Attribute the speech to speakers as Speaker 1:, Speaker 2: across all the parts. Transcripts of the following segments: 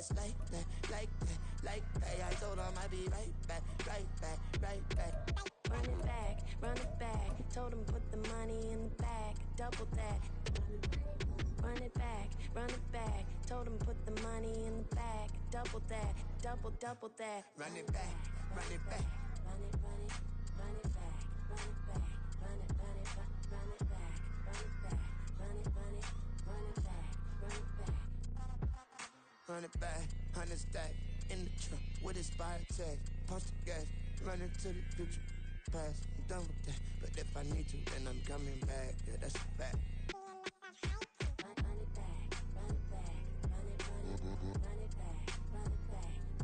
Speaker 1: just like that, like that, like that. I told him I'd be right back, right back, right back.
Speaker 2: Run it back, told him put the money in the bag, double that. Run it back, told him put the money in the bag, double that, double that.
Speaker 1: Run it back, run it back.
Speaker 2: Run it back, run it back, run it back, run it back, run it back, run it back, run it back.
Speaker 1: Run it back, 100 stack in the truck with expired tag. Pump the gas, running to the future. Past, I'm done with that. But if I need to, then I'm coming back. Yeah, that's a fact.
Speaker 2: Run it back, run it back, run it back, run it back,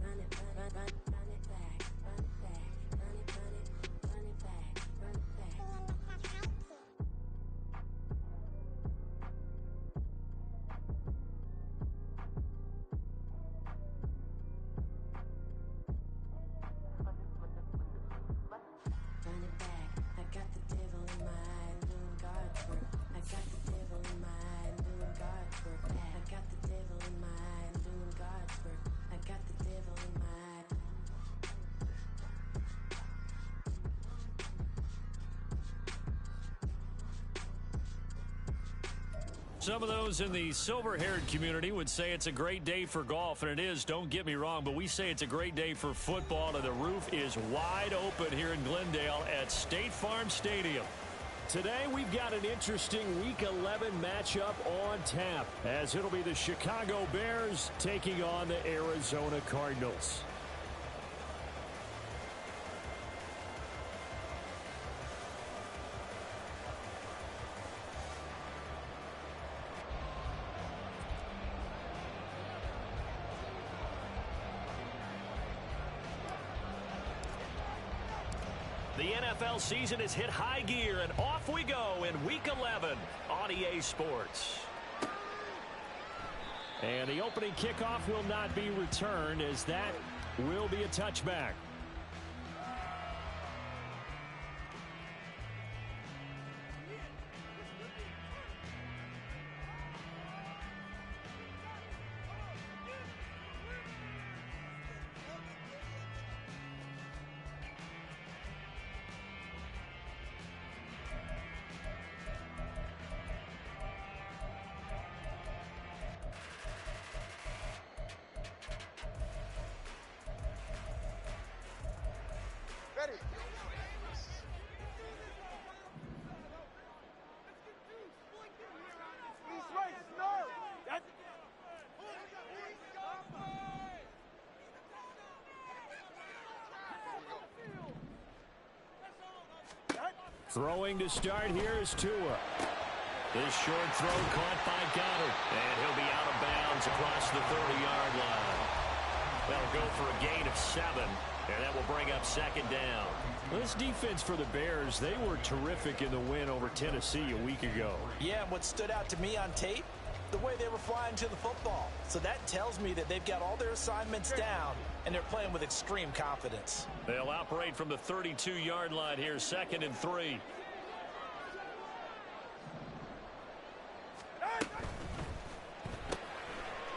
Speaker 2: run it back, run it back, run it back, run it back, run it back. Run it back, I got the devil in my eye, doing God's work. I got the devil in my eye, doing God's work. I got the devil in my eye, doing God's work. I got the devil in my eye.
Speaker 3: Some of those in the silver-haired community would say it's a great day for golf, and it is, don't get me wrong, but we say it's a great day for football, and the roof is wide open here in Glendale at State Farm Stadium.
Speaker 4: Today, we've got an interesting Week 11 matchup on tap, as it'll be the Chicago Bears taking on the Arizona Cardinals.
Speaker 3: The NFL season has hit high gear, and off we go in Week 11 on EA Sports.
Speaker 4: And the opening kickoff will not be returned, as that will be a touchback.
Speaker 5: Ready. He's right, start.
Speaker 4: Throwing to start here is Tua.
Speaker 3: This short throw caught by Goddard, and he'll be out of bounds across the 30-yard line. That'll go for a gain of 7, and that will bring up second down.
Speaker 4: This defense for the Bears, they were terrific in the win over Tennessee a week ago.
Speaker 6: Yeah, and what stood out to me on tape, the way they were flying to the football. So that tells me that they've got all their assignments down, and they're playing with extreme confidence.
Speaker 3: They'll operate from the 32-yard line here, 2nd and 3.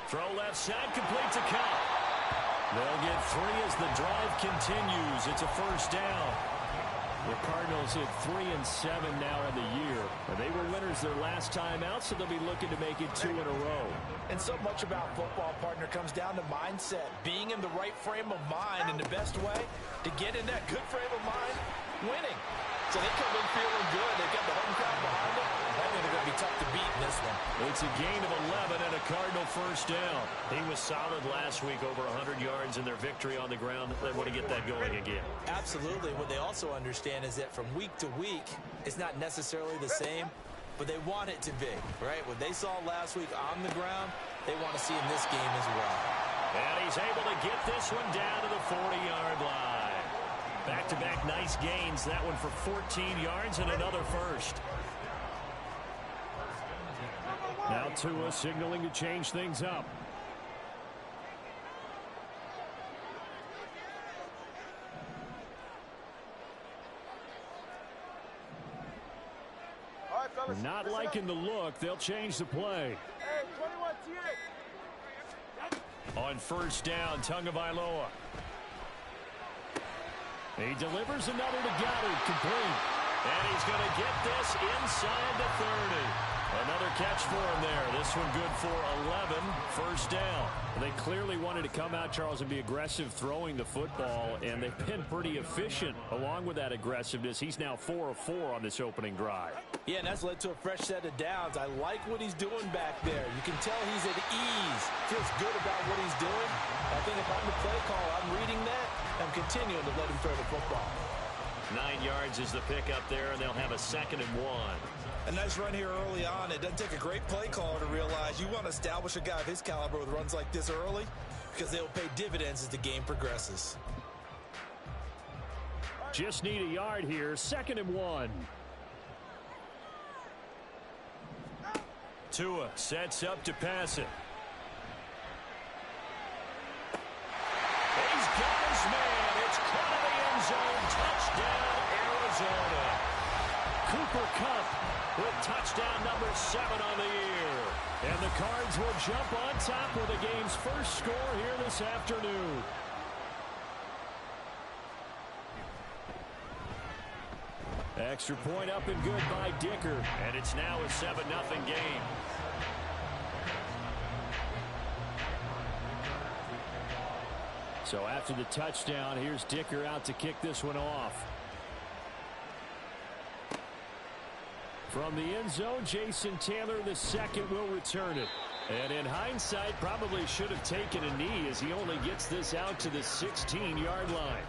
Speaker 3: Throw left side, complete to Cup. They'll get 3 as the drive continues. It's a first down.
Speaker 4: The Cardinals hit 3-7 now in the year. And they were winners their last time out, so they'll be looking to make it 2 in a row.
Speaker 6: And so much about football, partner, comes down to mindset. Being in the right frame of mind, and the best way to get in that good frame of mind, winning. So they come in feeling good. They've got the home crowd behind them. I think they're going to be tough to beat in this one.
Speaker 3: It's a gain of 11 and a Cardinal first down. He was solid last week, over 100 yards in their victory on the ground. They want to get that going again.
Speaker 6: Absolutely. What they also understand is that from week to week, it's not necessarily the same, but they want it to be, right? What they saw last week on the ground, they want to see in this game as well.
Speaker 3: And he's able to get this one down to the 40-yard line. Back-to-back nice gains. That one for 14 yards and another first.
Speaker 4: Now Tua signaling to change things up.
Speaker 5: All right, fellas.
Speaker 4: Not liking the look. They'll change the play.
Speaker 5: Hey, 21 TA.
Speaker 3: On first down, Tagovailoa. He delivers another to Goddard, complete. And he's going to get this inside the 30. Another catch for him there. This one good for 11, first down.
Speaker 4: They clearly wanted to come out, Charles, and be aggressive throwing the football, and they've been pretty efficient along with that aggressiveness. He's now 4 of 4 on this opening drive.
Speaker 6: Yeah, and that's led to a fresh set of downs. I like what he's doing back there. You can tell he's at ease. Feels good about what he's doing. I think if I'm the play call, I'm reading that. I'm continuing to let him throw the football.
Speaker 3: 9 yards is the pickup there, and they'll have a 2nd and 1.
Speaker 6: A nice run here early on. It doesn't take a great play caller to realize you want to establish a guy of his caliber with runs like this early because they'll pay dividends as the game progresses.
Speaker 4: Just need a yard here. 2nd and 1.
Speaker 3: Tua sets up to pass it. He's got his man. It's caught in the end zone. Touchdown, Arizona.
Speaker 4: Cooper Kupp with touchdown number 7 on the year. And the Cards will jump on top with the game's first score here this afternoon. Extra point up and good by Dicker.
Speaker 3: And it's now a 7-0 game.
Speaker 4: So after the touchdown, here's Dicker out to kick this one off. From the end zone, Jason Taylor the second will return it. And in hindsight, probably should have taken a knee as he only gets this out to the 16-yard line.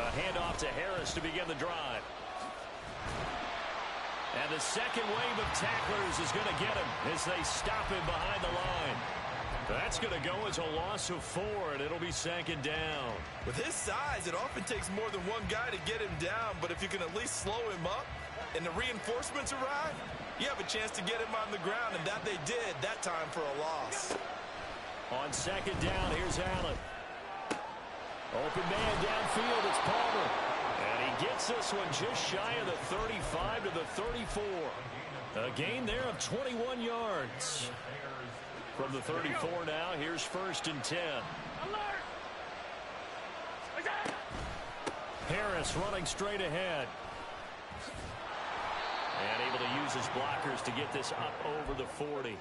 Speaker 3: Handoff to Harris to begin the drive. And the second wave of tacklers is going to get him as they stop him behind the line. That's going to go as a loss of 4, and it'll be 2nd down.
Speaker 6: With his size, it often takes more than one guy to get him down, but if you can at least slow him up and the reinforcements arrive, you have a chance to get him on the ground, and that they did that time for a loss.
Speaker 3: On 2nd down, here's Allen.
Speaker 4: Open man downfield, it's Palmer.
Speaker 3: And he gets this one just shy of the 35 to the 34. A gain there of 21 yards. From the 34 now, here's 1st and 10.
Speaker 4: Harris running straight ahead.
Speaker 3: And able to use his blockers to get this up over the 40.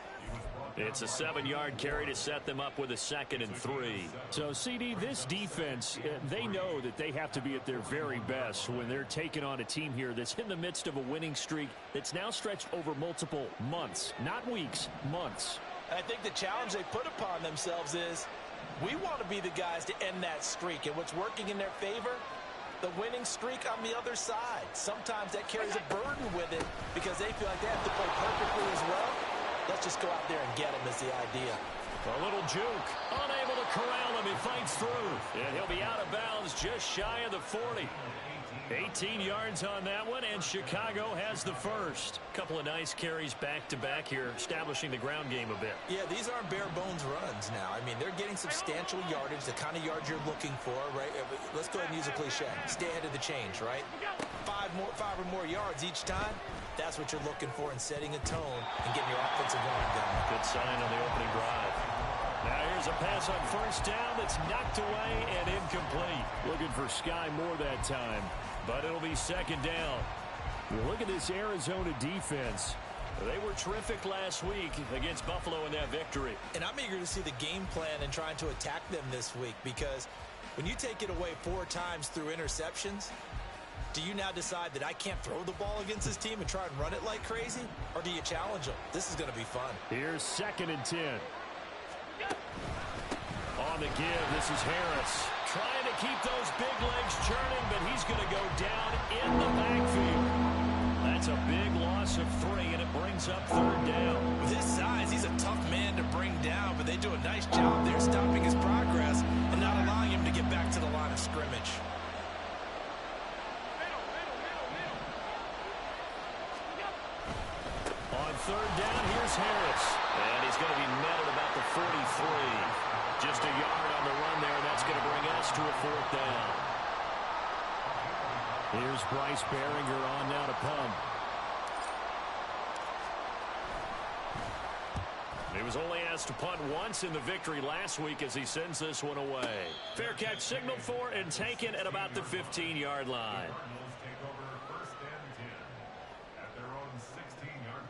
Speaker 3: It's a 7-yard carry to set them up with a 2nd and 3.
Speaker 4: So, CD, this defense, they know that they have to be at their very best when they're taking on a team here that's in the midst of a winning streak that's now stretched over multiple months, not weeks, months.
Speaker 6: I think the challenge they put upon themselves is we want to be the guys to end that streak. And what's working in their favor? The winning streak on the other side. Sometimes that carries a burden with it because they feel like they have to play perfectly as well. Let's just go out there and get him is the idea.
Speaker 3: A little juke. Unable to corral him. He fights through. And he'll be out of bounds just shy of the 40. 18 yards on that one, and Chicago has the first. Couple of nice carries back-to-back here, establishing the ground game a bit.
Speaker 6: Yeah, these aren't bare-bones runs now. I mean, they're getting substantial yardage, the kind of yards you're looking for, right? Let's go ahead and use a cliche. Stay ahead of the change, right? 5 or more yards each time. That's what you're looking for in setting a tone and getting your offensive line going.
Speaker 3: Good sign on the opening drive. Now here's a pass on 1st down that's knocked away and incomplete.
Speaker 4: Looking for Sky Moore that time.
Speaker 3: But it'll be 2nd down.
Speaker 4: Look at this Arizona defense.
Speaker 3: They were terrific last week against Buffalo in that victory.
Speaker 6: And I'm eager to see the game plan and trying to attack them this week because when you take it away 4 times through interceptions, do you now decide that I can't throw the ball against this team and try and run it like crazy? Or do you challenge them? This is going to be fun.
Speaker 4: Here's 2nd and 10. On the give, this is Harris.
Speaker 3: Trying to keep those big legs churning, but he's going to go down in the backfield. That's a big loss of 3, and it brings up 3rd down.
Speaker 6: With his size, he's a tough man to bring down, but they do a nice job there stopping his progress and not allowing him to get back to the line of scrimmage.
Speaker 3: third down. Here's Harris.
Speaker 4: And he's going to be met at about the 43. Just a yard on the run there, and that's going to bring us to a fourth down.
Speaker 3: Here's Bryce Behringer on now to punt. He was only asked to punt once in the victory last week as he sends this one away. Fair catch signaled for and taken at about the 15-yard line.
Speaker 7: Take over first and 10 at their own 16-yard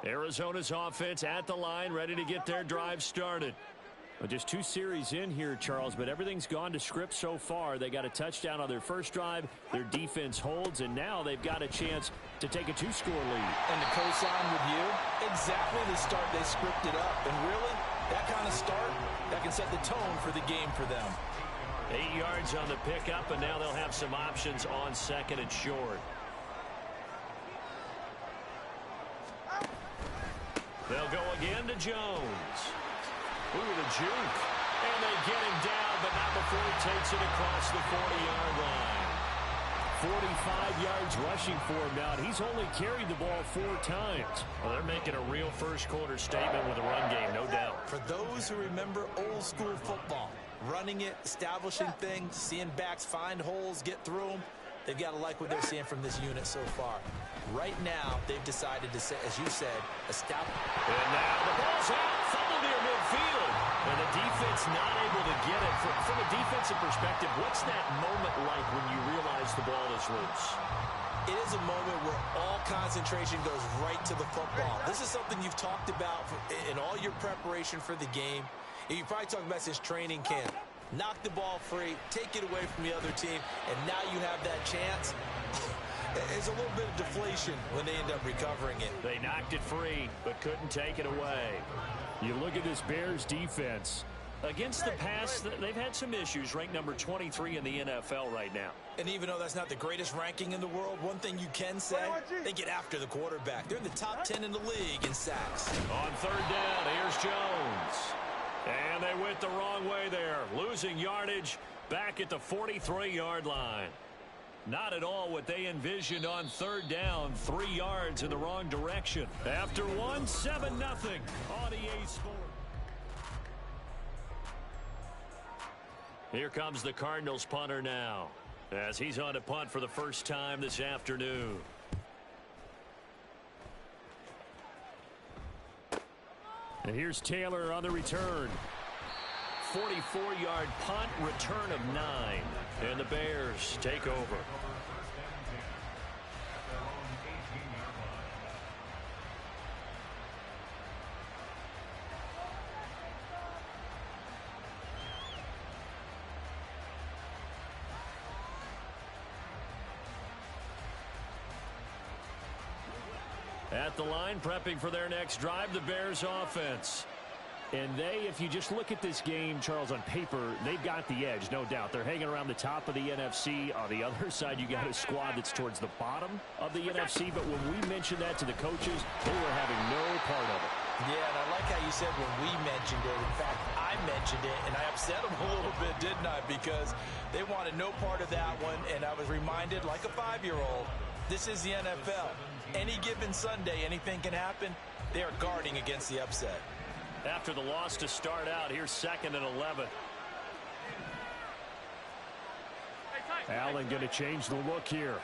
Speaker 7: line.
Speaker 3: Arizona's offense at the line, ready to get their drive started. Well, just 2 series in here, Charles, but everything's gone to script so far. They got a touchdown on their first drive. Their defense holds, and now they've got a chance to take a 2-score lead.
Speaker 6: And to co-sign with you, exactly the start they scripted up. And really, that kind of start, that can set the tone for the game for them.
Speaker 3: 8 yards on the pickup, and now they'll have some options on second and short. They'll go again to Jones. Ooh, the juke. And they get him down, but not before he takes it across the 40-yard line. 45 yards rushing for him now, and he's only carried the ball 4 times. Well, they're making a real first-quarter statement with a run game, no doubt.
Speaker 6: For those who remember old-school football, running it, establishing things, seeing backs find holes, get through them, they've got to like what they're seeing from this unit so far. Right now, they've decided to, as you said, establish.
Speaker 3: And now the ball's out, fumble near midfield. And the defense not able to get it. From a defensive perspective, what's that moment like when you realize the ball is loose?
Speaker 6: It is a moment where all concentration goes right to the football. This is something you've talked about in all your preparation for the game. And you probably talked about since training camp. Knock the ball free, take it away from the other team, and now you have that chance. There's a little bit of deflation when they end up recovering it.
Speaker 3: They knocked it free, but couldn't take it away. You look at this Bears defense. Against the pass, they've had some issues. Ranked number 23 in the NFL right now.
Speaker 6: And even though that's not the greatest ranking in the world, one thing you can say, they get after the quarterback. They're in the top 10 in the league in sacks.
Speaker 3: On third down, here's Jones. And they went the wrong way there. Losing yardage back at the 43-yard line. Not at all what they envisioned on third down. 3 yards in the wrong direction. After one, 7-0 on EA Sports. Here comes the Cardinals punter now, as he's on to punt for the first time this afternoon. And here's Taylor on the return. 44-yard punt, return of 9. And the Bears take over. At the line, prepping for their next drive, the Bears offense. And they, if you just look at this game, Charles, on paper, they've got the edge, no doubt. They're hanging around the top of the NFC. On the other side, you got a squad that's towards the bottom of the NFC. But when we mentioned that to the coaches, they were having no part of it.
Speaker 6: Yeah, and I like how you said when we mentioned it. In fact, I mentioned it, and I upset them a little bit, didn't I? Because they wanted no part of that one, and I was reminded, like a 5-year-old, this is the NFL. Any given Sunday, anything can happen. They are guarding against the upset.
Speaker 3: After the loss to start out, here's 2nd and 11. Allen going to change the look here.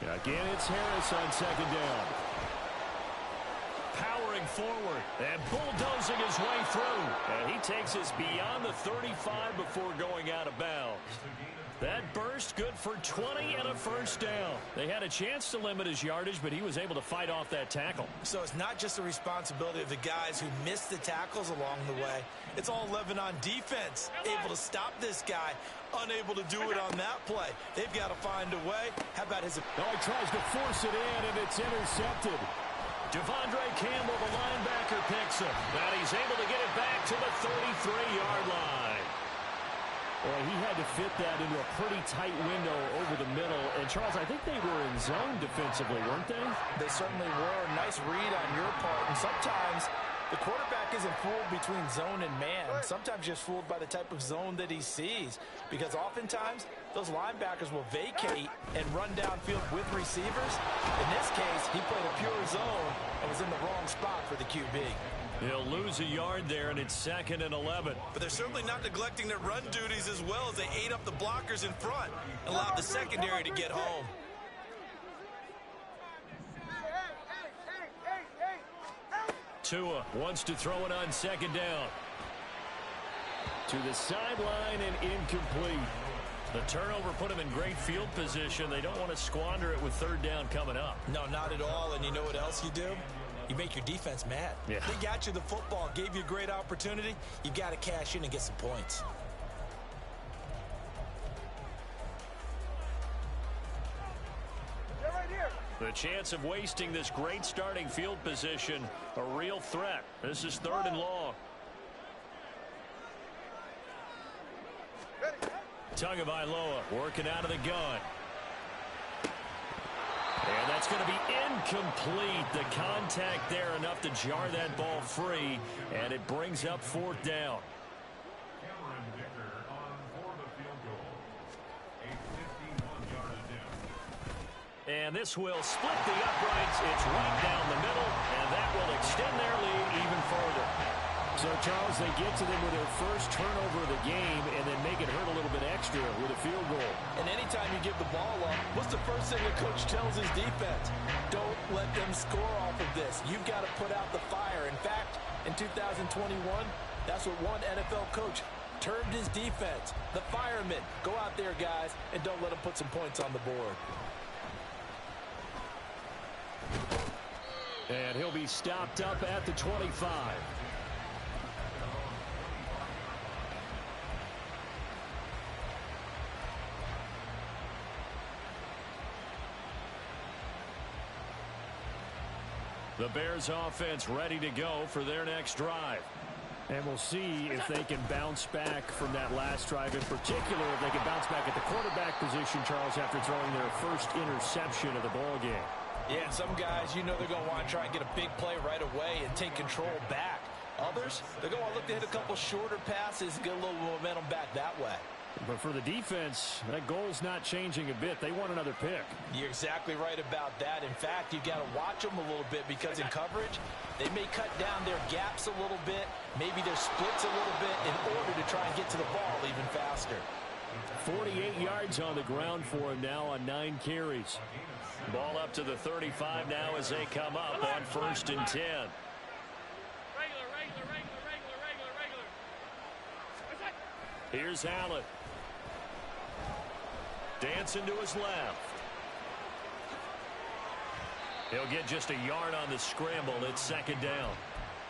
Speaker 3: Again, it's Harris on 2nd down. Powering forward and bulldozing his way through. And he takes us beyond the 35 before going out of bounds. That burst good for 20 and a first down. They had a chance to limit his yardage, but he was able to fight off that tackle.
Speaker 6: So it's not just the responsibility of the guys who missed the tackles along the way. It's all 11 on defense. Able to stop this guy. Unable to do it on that play. They've got to find a way. How about his...
Speaker 3: Oh, he tries to force it in, and it's intercepted. Devondre Campbell, the linebacker, picks him. And he's able to get it back to the 33-yard line.
Speaker 4: Well, he had to fit that into a pretty tight window over the middle. And, Charles, I think they were in zone defensively, weren't they?
Speaker 6: They certainly were. Nice read on your part. And sometimes the quarterback isn't fooled between zone and man. Sometimes just fooled by the type of zone that he sees. Because oftentimes, those linebackers will vacate and run downfield with receivers. In this case, he played a pure zone and was in the wrong spot for the QB.
Speaker 3: He'll lose a yard there, and it's 2nd and 11.
Speaker 8: But they're certainly not neglecting their run duties as well as they ate up the blockers in front and allowed the secondary to get home.
Speaker 3: Tua wants to throw it on 2nd down.
Speaker 4: To the sideline and incomplete.
Speaker 3: The turnover put him in great field position. They don't want to squander it with 3rd down coming up.
Speaker 6: No, not at all. And you know what else you do? You make your defense mad.
Speaker 3: Yeah.
Speaker 6: They got you the football, gave you a great opportunity. You got to cash in and get some points.
Speaker 5: They're right here.
Speaker 3: The chance of wasting this great starting field position, a real threat. This is 3rd and long.
Speaker 5: Ready.
Speaker 3: Tagovailoa working out of the gun. And that's going to be incomplete. The contact there enough to jar that ball free, and it brings up 4th down.
Speaker 7: Cameron Dicker on for the field goal. A 51-yard attempt.
Speaker 3: And this will split the uprights. It's right down the middle, and that will extend their lead even further.
Speaker 4: So, Charles, they get to them with their first turnover of the game and then make it hurt a little bit extra with a field goal.
Speaker 6: And anytime you give the ball up, what's the first thing the coach tells his defense? Don't let them score off of this. You've got to put out the fire. In fact, in 2021, that's what one NFL coach termed his defense. The firemen. Go out there, guys, and don't let them put some points on the board.
Speaker 4: And he'll be stopped up at the 25.
Speaker 3: The Bears offense ready to go for their next drive.
Speaker 4: And we'll see if they can bounce back from that last drive. In particular, if they can bounce back at the quarterback position, Charles, after throwing their first interception of the ball game.
Speaker 6: Yeah, and some guys, you know they're going to want to try and get a big play right away and take control back. Others, they're going to look to hit a couple shorter passes and get a little momentum back that way.
Speaker 4: But for the defense, that goal's not changing a bit. They want another pick.
Speaker 6: You're exactly right about that. In fact, you've got to watch them a little bit because in coverage, they may cut down their gaps a little bit, maybe their splits a little bit in order to try and get to the ball even faster.
Speaker 4: 48 yards on the ground for him now on 9 carries.
Speaker 3: Ball up to the 35 now as they come up on 1st and 10. Here's Allen. Dancing to his left. He'll get just a yard on the scramble. It's 2nd down.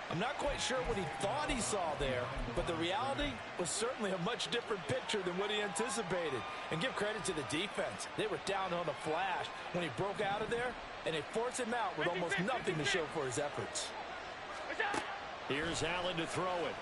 Speaker 6: I'm not quite sure what he thought he saw there, but the reality was certainly a much different picture than what he anticipated. And give credit to the defense. They were down on a flash when he broke out of there, and they forced him out with almost nothing to show for his efforts.
Speaker 3: Here's Allen to throw it.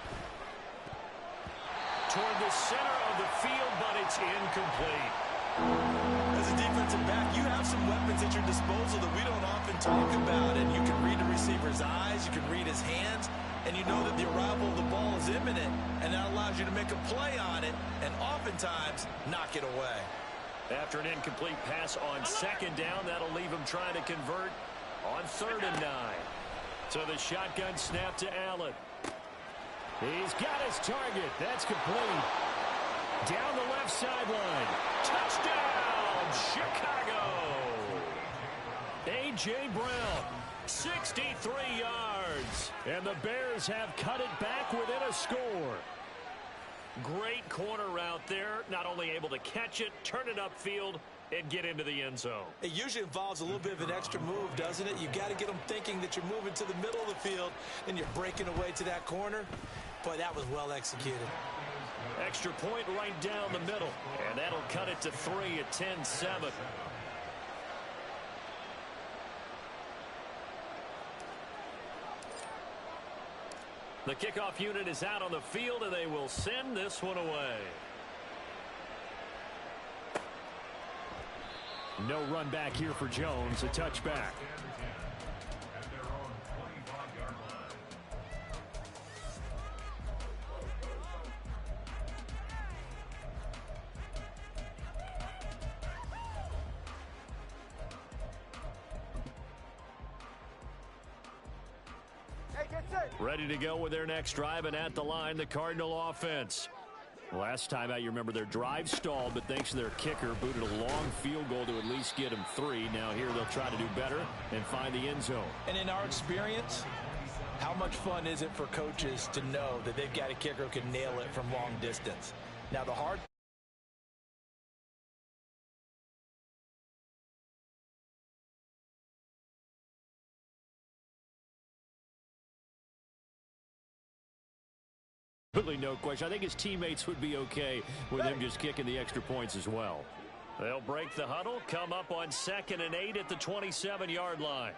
Speaker 3: Toward the center of the field, but it's incomplete.
Speaker 8: As a defensive back, you have some weapons at your disposal that we don't often talk about. And you can read the receiver's eyes, you can read his hands, and you know that the arrival of the ball is imminent, and that allows you to make a play on it and oftentimes knock it away.
Speaker 3: After an incomplete pass on 2nd down, that'll leave him trying to convert on 3rd and 9. So the shotgun snap to Allen.
Speaker 4: He's got his target. That's complete. Down the left sideline.
Speaker 3: Touchdown, Chicago! A.J. Brown, 63 yards.
Speaker 4: And the Bears have cut it back within a score.
Speaker 3: Great corner route there. Not only able to catch it, turn it upfield, and get into the end zone.
Speaker 6: It usually involves a little bit of an extra move, doesn't it? You've got to get them thinking that you're moving to the middle of the field, and you're breaking away to that corner. Boy, that was well executed.
Speaker 3: Extra point right down the middle, and that'll cut it to 3 at 10-7. The kickoff unit is out on the field, and they will send this one away.
Speaker 4: No run back here for Jones. A touchback.
Speaker 7: At their own 25-yard line.
Speaker 5: Hey, get set.
Speaker 3: Ready to go with their next drive, and at the line, the Cardinal offense. Last time out, you remember their drive stalled, but thanks to their kicker, booted a long field goal to at least get them 3. Now here they'll try to do better and find the end zone.
Speaker 6: And in our experience, how much fun is it for coaches to know that they've got a kicker who can nail it from long distance? Now the hard
Speaker 3: Absolutely no question. I think his teammates would be okay with him just kicking the extra points as well. They'll break the huddle, come up on 2nd and 8 at the 27-yard line.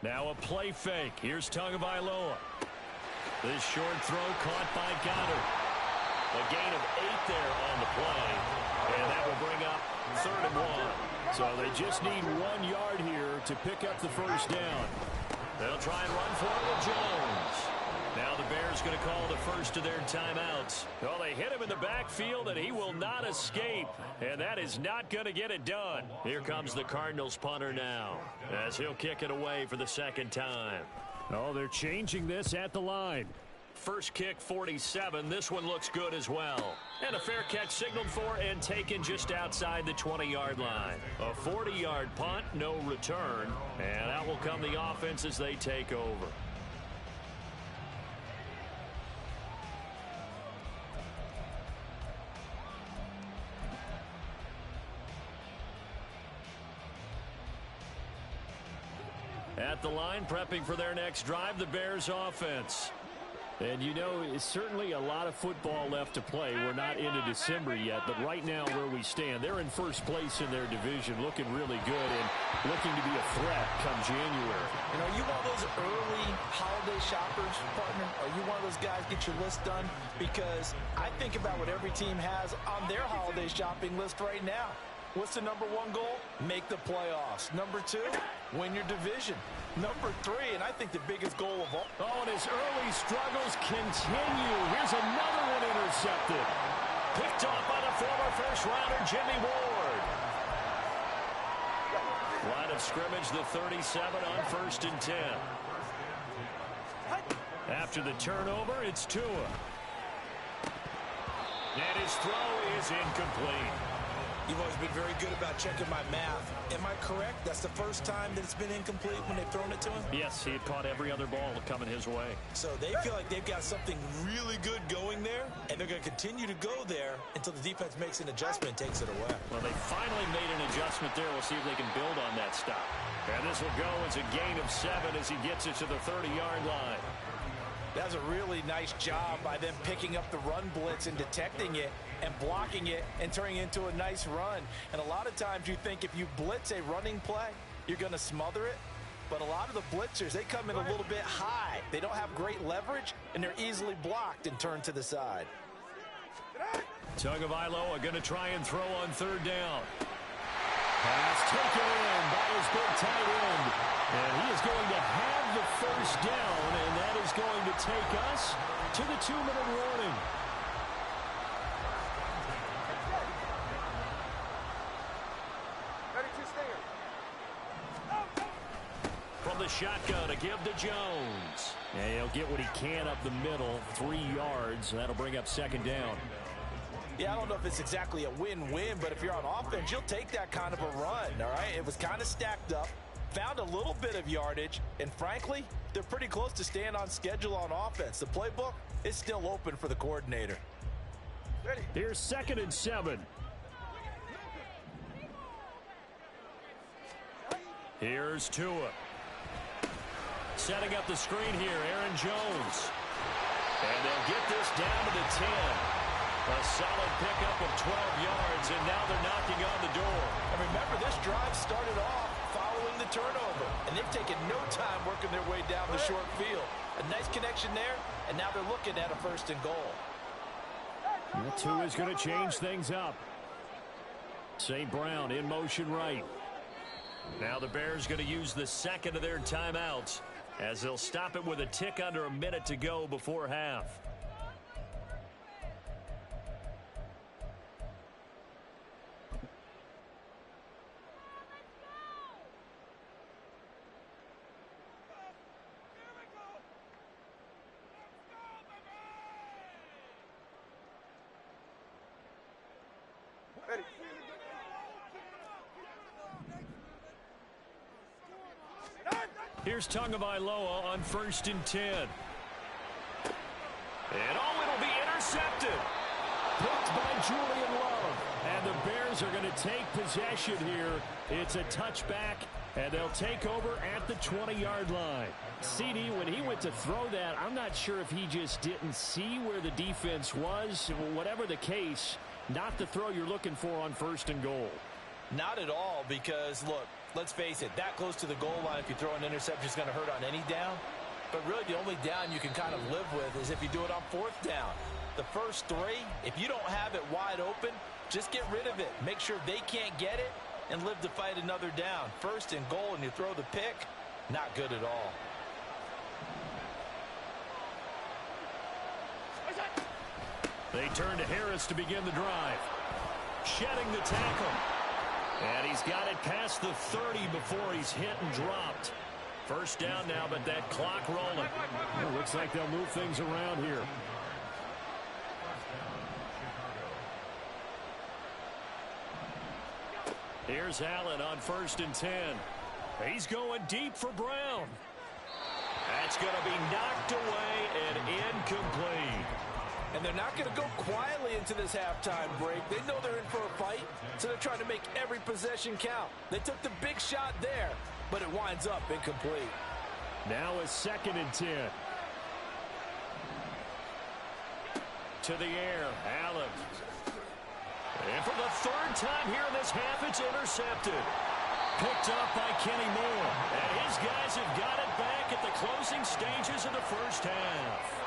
Speaker 3: Now a play fake. Here's Tagovailoa. This short throw caught by Goddard. A gain of 8 there on the play, and that will bring up 3rd and 1. So they just need 1 yard here to pick up the first down. They'll try and run for it with Jones. Now the Bears going to call the first of their timeouts. Well, they hit him in the backfield, and he will not escape. And that is not going to get it done. Here comes the Cardinals punter now, as he'll kick it away for the 2nd time.
Speaker 4: Oh, they're changing this at the line.
Speaker 3: First kick, 47. This one looks good as well. And a fair catch signaled for and taken just outside the 20-yard line. A 40-yard punt, no return. And out will come the offense as they take over. At the line, prepping for their next drive, the Bears offense.
Speaker 4: And you know, it's certainly a lot of football left to play. We're not into December yet, but right now where we stand, they're in first place in their division, looking really good and looking to be a threat come January.
Speaker 6: And are you one of those early holiday shoppers, partner? Are you one of those guys get your list done? Because I think about what every team has on their holiday shopping list right now. What's the number 1 goal? Make the playoffs. Number 2, win your division. Number 3, and I think the biggest goal of all.
Speaker 4: Oh, and his early struggles continue. Here's another one intercepted.
Speaker 3: Picked off by the former first-rounder, Jimmy Ward. Line of scrimmage, the 37 on 1st and 10. After the turnover, it's Tua. And his throw is incomplete.
Speaker 6: You've always been very good about checking my math. Am I correct? That's the first time that it's been incomplete when they've thrown it to him?
Speaker 3: Yes, he had caught every other ball coming his way.
Speaker 6: So they feel like they've got something really good going there, and they're going to continue to go there until the defense makes an adjustment and takes it away.
Speaker 3: Well, they finally made an adjustment there. We'll see if they can build on that stop. And this will go as a gain of 7 as he gets it to the 30-yard line.
Speaker 6: That's a really nice job by them picking up the run blitz and detecting it and blocking it and turning it into a nice run. And a lot of times you think if you blitz a running play, you're going to smother it. But a lot of the blitzers, they come in a little bit high. They don't have great leverage, and they're easily blocked and turned to the side.
Speaker 3: Tagovailoa going to try and throw on 3rd down. Pass taken in by his big tight end. And he is going to have the first down, and that is going to take us to the 2-minute warning. From the shotgun, a give to Jones.
Speaker 4: And he'll get what he can up the middle, 3 yards, and that'll bring up 2nd down.
Speaker 6: Yeah, I don't know if it's exactly a win-win, but if you're on offense, you'll take that kind of a run, all right? It was kind of stacked up, found a little bit of yardage, and frankly, they're pretty close to staying on schedule on offense. The playbook is still open for the coordinator.
Speaker 4: Here's 2nd and 7.
Speaker 3: Here's Tua. Setting up the screen here, Aaron Jones. And they'll get this down to the 10. A solid pickup of 12 yards, and now they're knocking on the door.
Speaker 6: And remember, this drive started off following the turnover, and they've taken no time working their way down the short field. A nice connection there, and now they're looking at a 1st and goal.
Speaker 4: Tua is going to change things up.
Speaker 3: St. Brown in motion right. Now the Bears going to use the second of their timeouts as they'll stop it with a tick under a minute to go before half.
Speaker 5: Ready.
Speaker 3: Here's Tagovailoa on 1st and 10. And it'll be intercepted. Picked by Julian Love. And the Bears are going to take possession here. It's a touchback, and they'll take over at the 20-yard line. CD, when he went to throw that, I'm not sure if he just didn't see where the defense was. Whatever the case, not the throw you're looking for on 1st and goal.
Speaker 6: Not at all, because, look, let's face it, that close to the goal line, if you throw an interception, is going to hurt on any down. But really, the only down you can kind of live with is if you do it on 4th down. The first 3, if you don't have it wide open, just get rid of it. Make sure they can't get it and live to fight another down. 1st and goal, and you throw the pick, not good at all.
Speaker 3: They turn to Harris to begin the drive. Shedding the tackle. And he's got it past the 30 before he's hit and dropped. 1st down now, but that clock rolling. It looks like they'll move things around here. Here's Allen on 1st and 10. He's going deep for Brown. That's going to be knocked away and incomplete.
Speaker 6: And they're not going to go quietly into this halftime break. They know they're in for a fight, so they're trying to make every possession count. They took the big shot there, but it winds up incomplete.
Speaker 3: Now a 2nd and 10. To the air, Allen. And for the 3rd time here in this half, it's intercepted. Picked up by Kenny Moore. And his guys have got it back at the closing stages of the 1st half.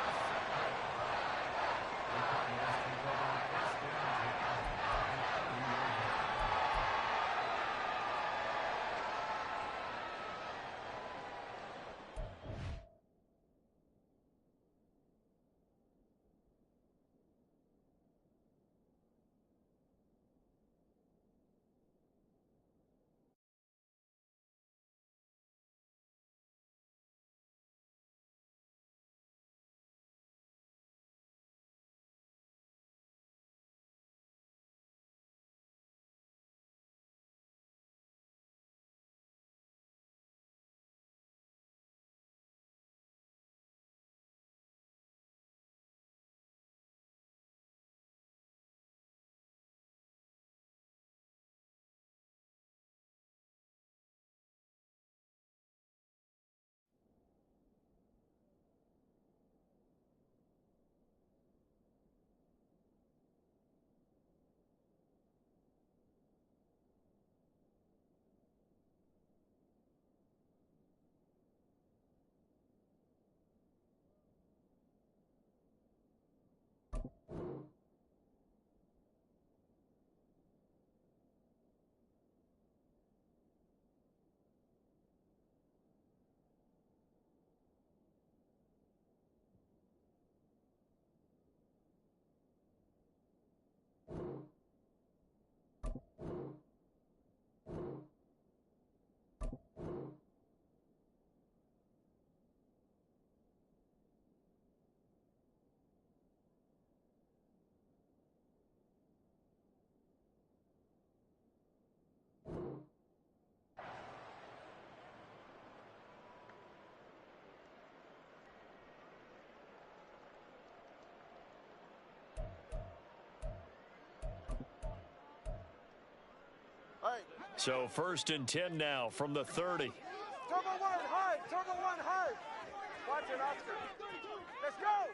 Speaker 3: So 1st and 10 now from the 30.
Speaker 5: Turbo 1, hard. Turbo 1, hard. Watch it, Oscar. Let's go.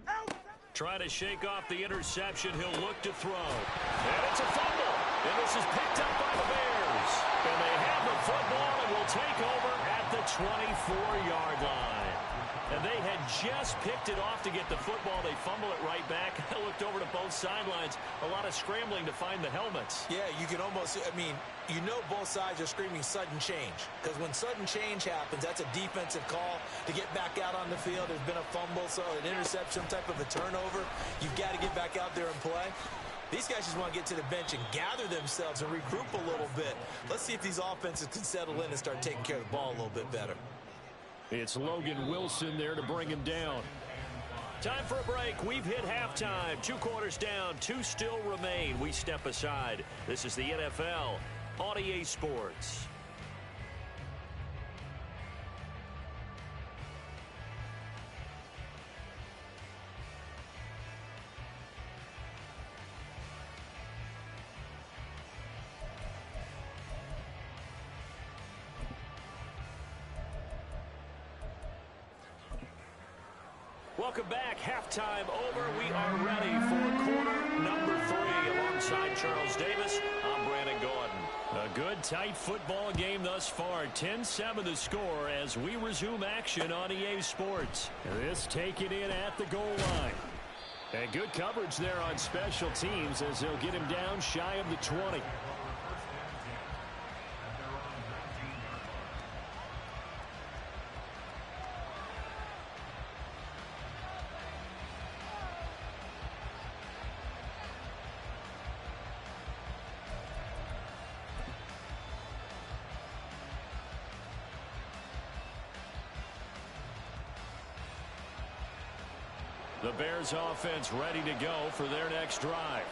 Speaker 5: Out.
Speaker 3: Trying to shake off the interception. He'll look to throw. And it's a fumble. And this is picked up by the Bears. And they have the football and will take over at the 24-yard line. And they had just picked it off to get the football. They fumble it right back. I looked over to both sidelines. A lot of scrambling to find the helmets.
Speaker 6: Yeah, you can almost, you know both sides are screaming sudden change. Because when sudden change happens, that's a defensive call to get back out on the field. There's been a fumble, so an interception, type of a turnover. You've got to get back out there and play. These guys just want to get to the bench and gather themselves and regroup a little bit. Let's see if these offenses can settle in and start taking care of the ball a little bit better.
Speaker 3: It's Logan Wilson there to bring him down. Time for a break. We've hit halftime. 2 quarters down. 2 still remain. We step aside. This is the NFL on EA Sports. Welcome back. Halftime over. We are ready for quarter number 3. Alongside Charles Davis, I'm Brandon Gordon. A good, tight football game thus far. 10-7 the score as we resume action on EA Sports. This taken in at the goal line. And good coverage there on special teams as they'll get him down shy of the 20. The Bears offense ready to go for their next drive.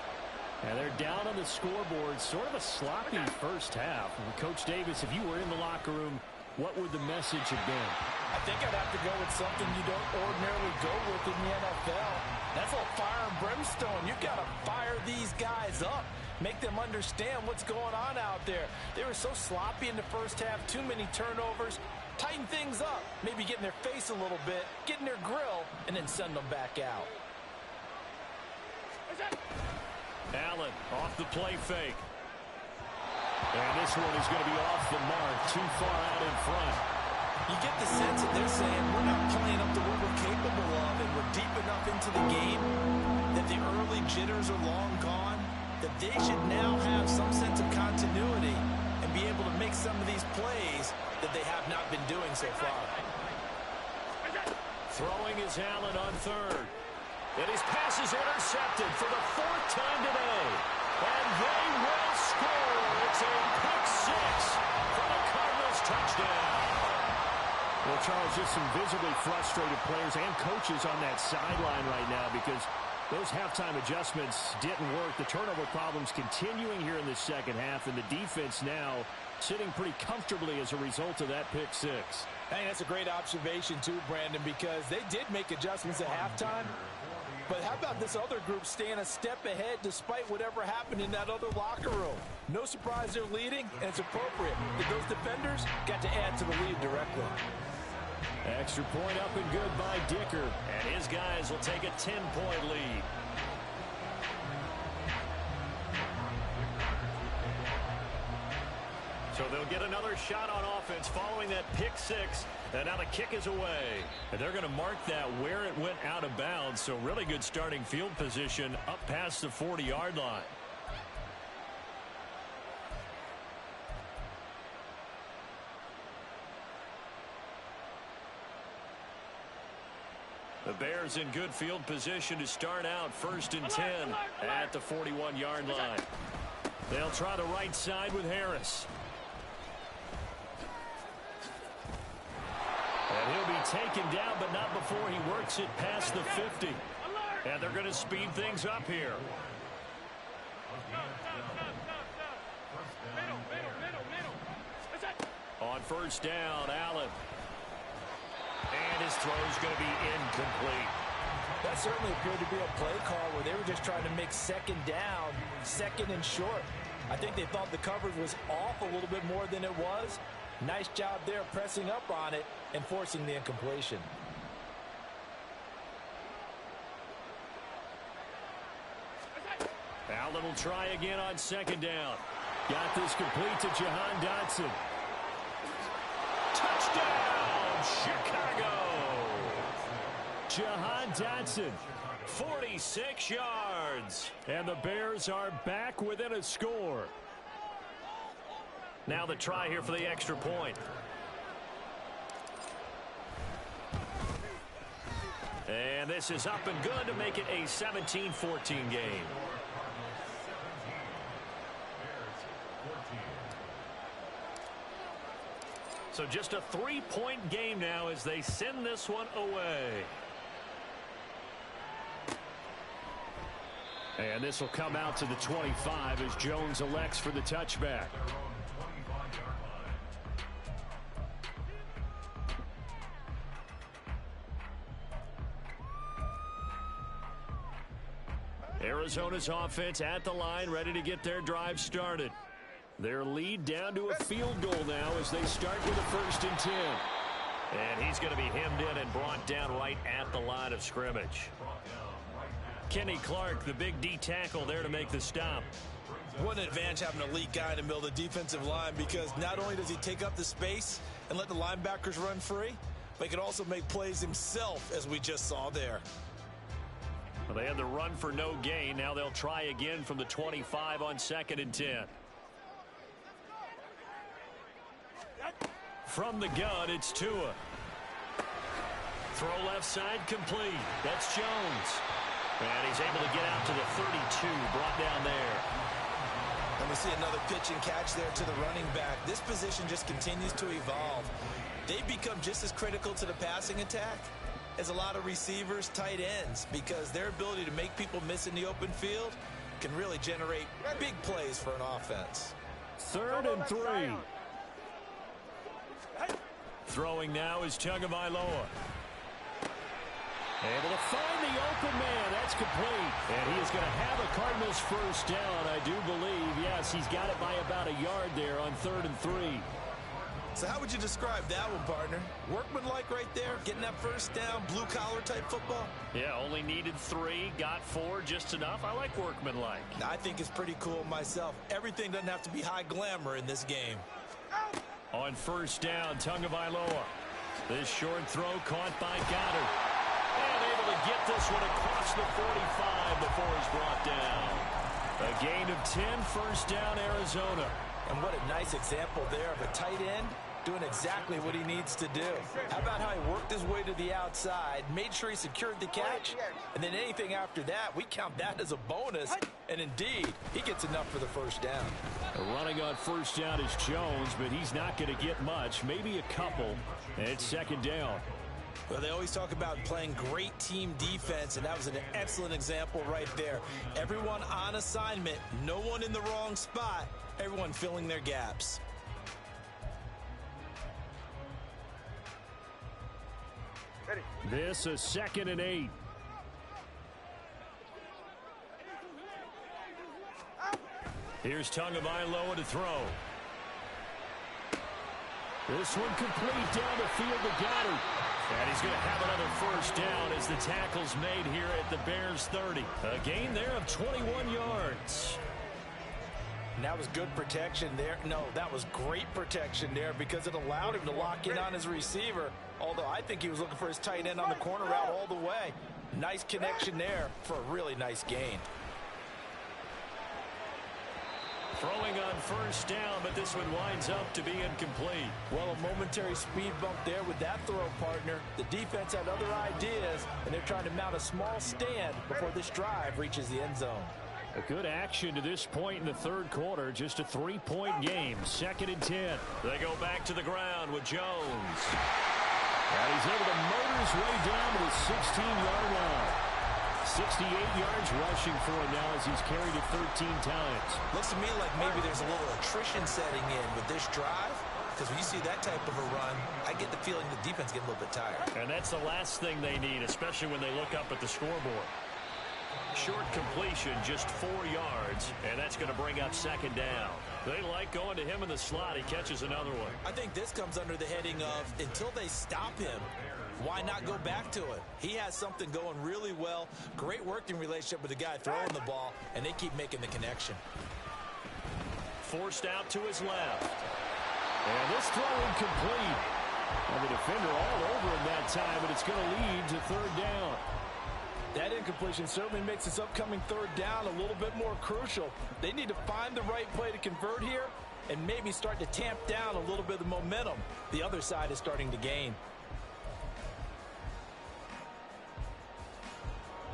Speaker 3: And they're down on the scoreboard. Sort of a sloppy first half. And Coach Davis, if you were in the locker room, what would the message have been?
Speaker 6: I think I'd have to go with something you don't ordinarily go with in the NFL. That's a little fire and brimstone. You've got to fire these guys up. Make them understand what's going on out there. They were so sloppy in the first half. Too many turnovers. Tighten things up. Maybe get in their face a little bit. Get in their grill. And then send them back out.
Speaker 3: Allen off the play fake. And this one is going to be off the mark. Too far out in front.
Speaker 6: You get the sense that they're saying we're not playing up to what we're capable of, and we're deep enough into the game that the early jitters are long gone, that they should now have some sense of continuity and be able to make some of these plays that they have not been doing so far.
Speaker 3: Throwing is Allen on third. And his pass is intercepted for the 4th time today. And they will score. It's a pick 6 for the Cardinals touchdown.
Speaker 4: Well, Charles, just some visibly frustrated players and coaches on that sideline right now because those halftime adjustments didn't work. The turnover problems continuing here in the second half, and the defense now sitting pretty comfortably as a result of that pick 6.
Speaker 6: I think that's a great observation too, Brandon, because they did make adjustments at halftime. But how about this other group staying a step ahead despite whatever happened in that other locker room? No surprise they're leading, and it's appropriate that those defenders got to add to the lead directly.
Speaker 3: Extra point up and good by Dicker. And his guys will take a 10-point lead. So they'll get another shot on offense following that pick 6. And now the kick is away. And they're going to mark that where it went out of bounds. So really good starting field position up past the 40-yard line. The Bears in good field position to start out 1st and 10 at the 41-yard line. They'll try the right side with Harris. And he'll be taken down, but not before he works it past the 50. And they're going to speed things up here. On 1st down, Allen. And his throw's going to be incomplete.
Speaker 6: That certainly appeared to be a play call where they were just trying to make 2nd down, 2nd and short. I think they thought the coverage was off a little bit more than it was. Nice job there pressing up on it and forcing the incompletion.
Speaker 3: Allen will try again on 2nd down. Got this complete to Jahan Dotson. Touchdown, Chicago!
Speaker 4: Jahan Dotson.
Speaker 3: 46 yards.
Speaker 4: And the Bears are back within a score.
Speaker 3: Now the try here for the extra point. And this is up and good to make it a 17-14 game. So just a 3-point game now as they send this one away.
Speaker 4: And this will come out to the 25 as Jones elects for the touchback. Arizona's offense at the line, ready to get their drive started. Their lead down to a field goal now as they start with a 1st and 10.
Speaker 3: And he's going to be hemmed in and brought down right at the line of scrimmage. Kenny Clark, the big D tackle there to make the stop.
Speaker 8: What an advantage having an elite guy in the middle of the defensive line, because not only does he take up the space and let the linebackers run free, but he can also make plays himself, as we just saw there.
Speaker 3: Well, they had the run for no gain. Now they'll try again from the 25 on 2nd and 10. From the gun, it's Tua. Throw left side complete. That's Jones. And he's able to get out to the 32, brought down there.
Speaker 8: And we see another pitch and catch there to the running back. This position just continues to evolve. They become just as critical to the passing attack as a lot of receivers, tight ends, because their ability to make people miss in the open field can really generate big plays for an offense.
Speaker 4: 3rd and 3.
Speaker 3: Throwing now is Tagovailoa.
Speaker 4: Able to find the open man. That's complete. And he is going to have a Cardinals 1st down, I do believe. Yes, he's got it by about a yard there on 3rd and 3.
Speaker 8: So how would you describe that one, partner? Workmanlike right there, getting that 1st down, blue-collar type football?
Speaker 3: Yeah, only needed 3, got 4, just enough. I like workmanlike.
Speaker 8: I think it's pretty cool myself. Everything doesn't have to be high glamour in this game.
Speaker 3: On 1st down, Tagovailoa. This short throw caught by Goddard. And able to get this one across the 45 before he's brought down. A gain of 10, 1st down, Arizona.
Speaker 8: And what a nice example there of a tight end doing exactly what he needs to do. How about how he worked his way to the outside, made sure he secured the catch, and then anything after that, we count that as a bonus. And indeed, he gets enough for the 1st down.
Speaker 4: Running on 1st down is Jones, but he's not going to get much, maybe a couple. And it's 2nd down.
Speaker 8: Well, they always talk about playing great team defense, and that was an excellent example right there. Everyone on assignment, no one in the wrong spot, everyone filling their gaps.
Speaker 4: This is 2nd and 8.
Speaker 3: Here's Tagovailoa to throw.
Speaker 4: This one complete down the field to Goddard.
Speaker 3: And he's going to have another 1st down as the tackle's made here at the Bears 30. A gain there of 21 yards.
Speaker 8: And that was good protection there. No, that was great protection there because it allowed him to lock in on his receiver. Although I think he was looking for his tight end on the corner route all the way. Nice connection there for a really nice gain.
Speaker 3: Throwing on 1st down, but this one winds up to be incomplete.
Speaker 8: Well, a momentary speed bump there with that throw, partner. The defense had other ideas, and they're trying to mount a small stand before this drive reaches the end zone.
Speaker 4: A good action to this point in the 3rd quarter. Just a 3-point game. 2nd and 10.
Speaker 3: They go back to the ground with Jones.
Speaker 4: And he's able to motor his way down to the 16-yard line. 68 yards rushing for him now as he's carried it 13 times.
Speaker 8: Looks to me like maybe there's a little attrition setting in with this drive, because when you see that type of a run, I get the feeling the defense gets a little bit tired.
Speaker 3: And that's the last thing they need, especially when they look up at the scoreboard. Short completion, just 4 yards, and that's going to bring up 2nd down. They like going to him in the slot. He catches another one.
Speaker 8: I think this comes under the heading of, until they stop him, why not go back to it? He has something going really well. Great working relationship with the guy throwing the ball, and they keep making the connection.
Speaker 3: Forced out to his left.
Speaker 4: And this throw incomplete. And the defender all over him that time, but it's going to lead to third down.
Speaker 6: That incompletion certainly makes this upcoming third down a little bit more crucial. They need to find the right play to convert here and maybe start to tamp down a little bit of the momentum the other side is starting to gain.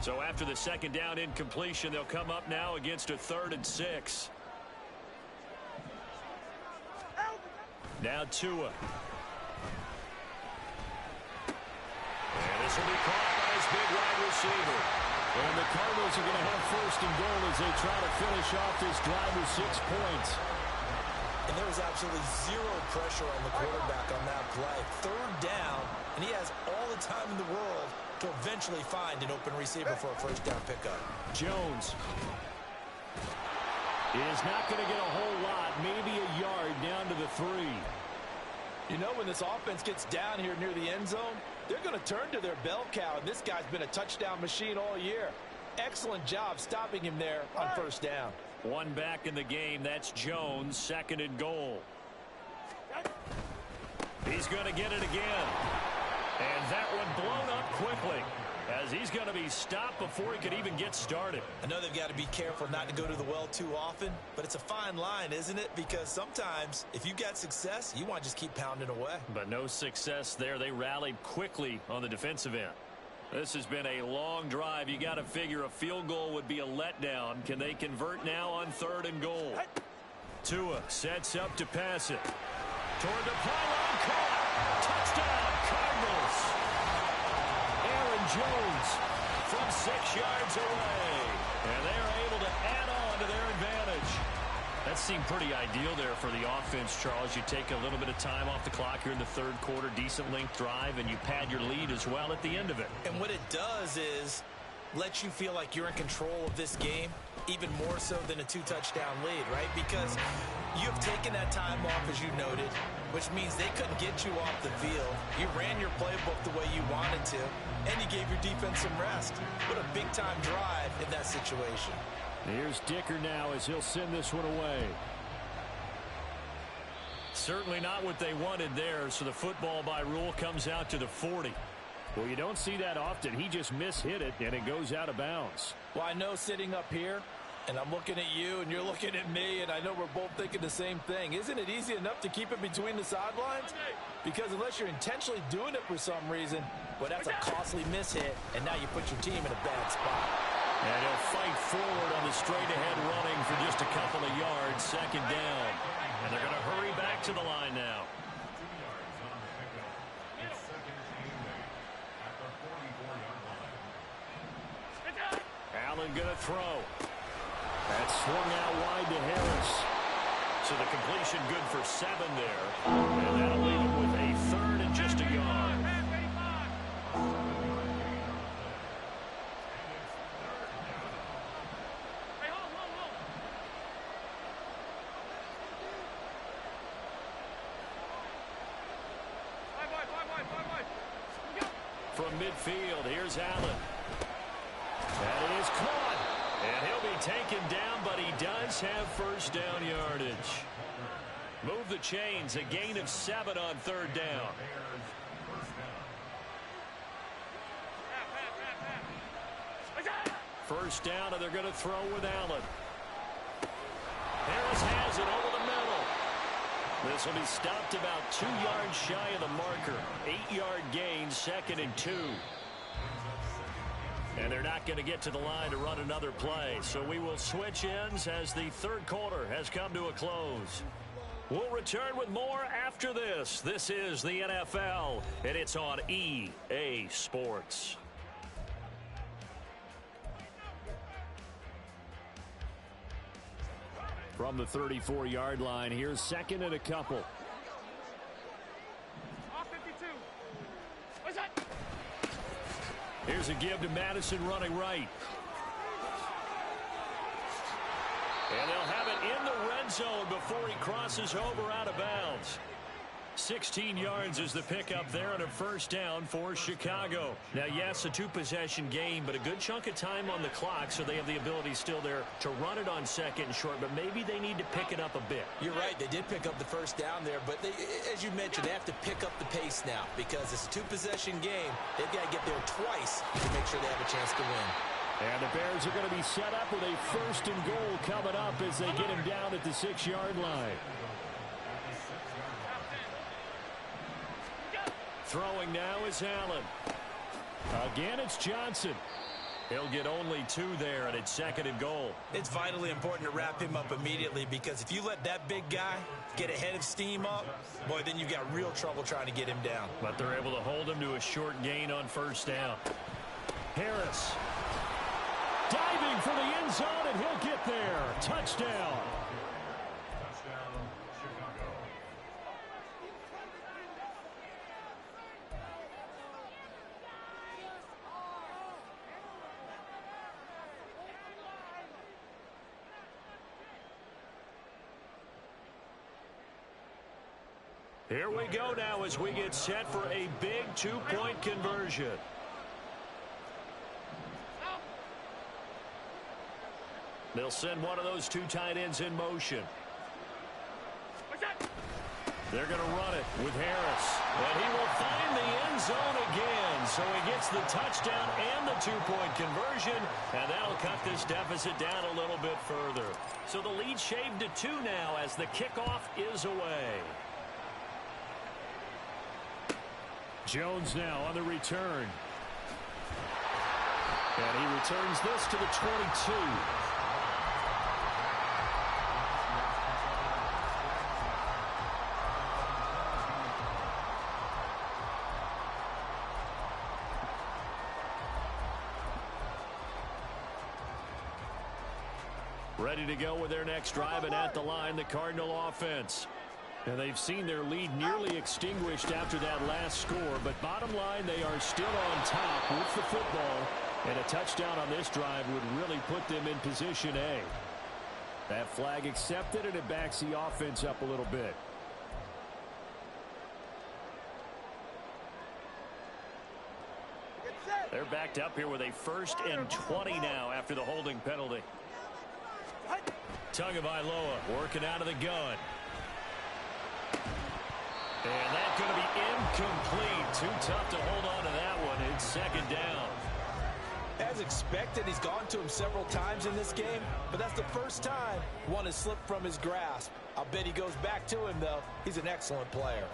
Speaker 3: So after the second down incompletion, they'll come up now against a 3rd and 6. Now Tua. And this will be caught by his big wide receiver. And the Cardinals are going to have 1st and goal as they try to finish off this drive with 6 points.
Speaker 6: And there was absolutely zero pressure on the quarterback on that play. 3rd down, and he has all the time in the world to eventually find an open receiver for a 1st down pickup.
Speaker 4: Jones is not going to get a whole lot, maybe a yard down to the 3.
Speaker 6: You know, when this offense gets down here near the end zone, they're going to turn to their bell cow, and this guy's been a touchdown machine all year. Excellent job stopping him there on 1st down.
Speaker 3: One back in the game. That's Jones. 2nd and goal. He's going to get it again. And that one blown up quickly as he's going to be stopped before he could even get started.
Speaker 6: I know they've got to be careful not to go to the well too often, but it's a fine line, isn't it? Because sometimes if you got success, you want to just keep pounding away.
Speaker 3: But no success there. They rallied quickly on the defensive end. This has been a long drive. You got to figure a field goal would be a letdown. Can they convert now on 3rd and goal? Tua sets up to pass it. Toward the pylon, caught. Touchdown, Cardinals. Aaron Jones from 6 yards away. And they're able to add on to their advantage. That seemed pretty ideal there for the offense, Charles. You take a little bit of time off the clock here in the 3rd quarter, decent length drive, and you pad your lead as well at the end of it.
Speaker 6: And what it does is let you feel like you're in control of this game, even more so than a 2-touchdown lead, right? Because you've taken that time off, as you noted, which means they couldn't get you off the field. You ran your playbook the way you wanted to, and you gave your defense some rest. What a big-time drive in that situation.
Speaker 4: Here's Dicker now as he'll send this one away.
Speaker 3: Certainly not what they wanted there, so the football by rule comes out to the 40.
Speaker 4: Well, you don't see that often. He just mishit it, and it goes out of bounds.
Speaker 6: Well, I know sitting up here, and I'm looking at you, and you're looking at me, and I know we're both thinking the same thing. Isn't it easy enough to keep it between the sidelines? Because unless you're intentionally doing it for some reason, well, that's a costly mishit, and now you put your team in a bad spot.
Speaker 3: And he'll fight forward on the straight-ahead running for just a couple of yards. 2nd down. And they're going to hurry back to the line now. Allen going to throw.
Speaker 4: That's swung out wide to Harris.
Speaker 3: So the completion good for 7 there. And that'll leave him with a 3rd and just a yard. From midfield, here's Allen. And it is caught. And he'll be taken down, but he does have 1st down yardage. Move the chains, a gain of 7 on 3rd down. First down, and they're going to throw with Allen. Harris has it over the middle. This will be stopped about 2 yards shy of the marker. 8-yard gain, 2nd and 2. And they're not going to get to the line to run another play. So we will switch ends as the 3rd quarter has come to a close. We'll return with more after this. This is the NFL, and it's on EA Sports.
Speaker 4: From the 34-yard line, here's 2nd and a couple.
Speaker 3: Here's a give to Madison running right. And they'll have it in the red zone before he crosses over out of bounds. 16 yards is the pickup there on a first down for Chicago. Now, yes, a two-possession game, but a good chunk of time on the clock, so they have the ability still there to run it on second and short, but maybe they need to pick it up a bit.
Speaker 6: You're right. They did pick up the first down there, but as you mentioned, they have to pick up the pace now because it's a two-possession game. They've got to get there twice to make sure they have a chance to win.
Speaker 4: And the Bears are going to be set up with a first and goal coming up as they get him down at the 6-yard line. Throwing now is Allen. Again, it's Johnson.
Speaker 3: He'll get only 2 there, and it's second and goal.
Speaker 6: It's vitally important to wrap him up immediately because if you let that big guy get ahead of steam up, boy, then you've got real trouble trying to get him down.
Speaker 3: But they're able to hold him to a short gain on first down.
Speaker 4: Harris diving for the end zone, and he'll get there. Touchdown.
Speaker 7: Touchdown, Chicago.
Speaker 3: Here we go now as we get set for a big 2-point conversion. They'll send one of those 2 tight ends in motion. They're going to run it with Harris. And he will find the end zone again. So he gets the touchdown and the 2-point conversion. And that'll cut this deficit down a little bit further. So the lead shaved to 2 now as the kickoff is away.
Speaker 4: Jones now on the return. And he returns this to the 22.
Speaker 3: Ready to go with their next drive, and at the line, the Cardinal offense. And they've seen their lead nearly extinguished after that last score, but bottom line, they are still on top with the football, and a touchdown on this drive would really put them in position A. That flag accepted, and it backs the offense up a little bit. They're backed up here with a 1st and 20 now after the holding penalty. Tagovailoa working out of the gun. And that's going to be incomplete. Too tough to hold on to that one. It's second down.
Speaker 6: As expected, he's gone to him several times in this game, but that's the first time one has slipped from his grasp. I'll bet he goes back to him, though. He's an excellent player.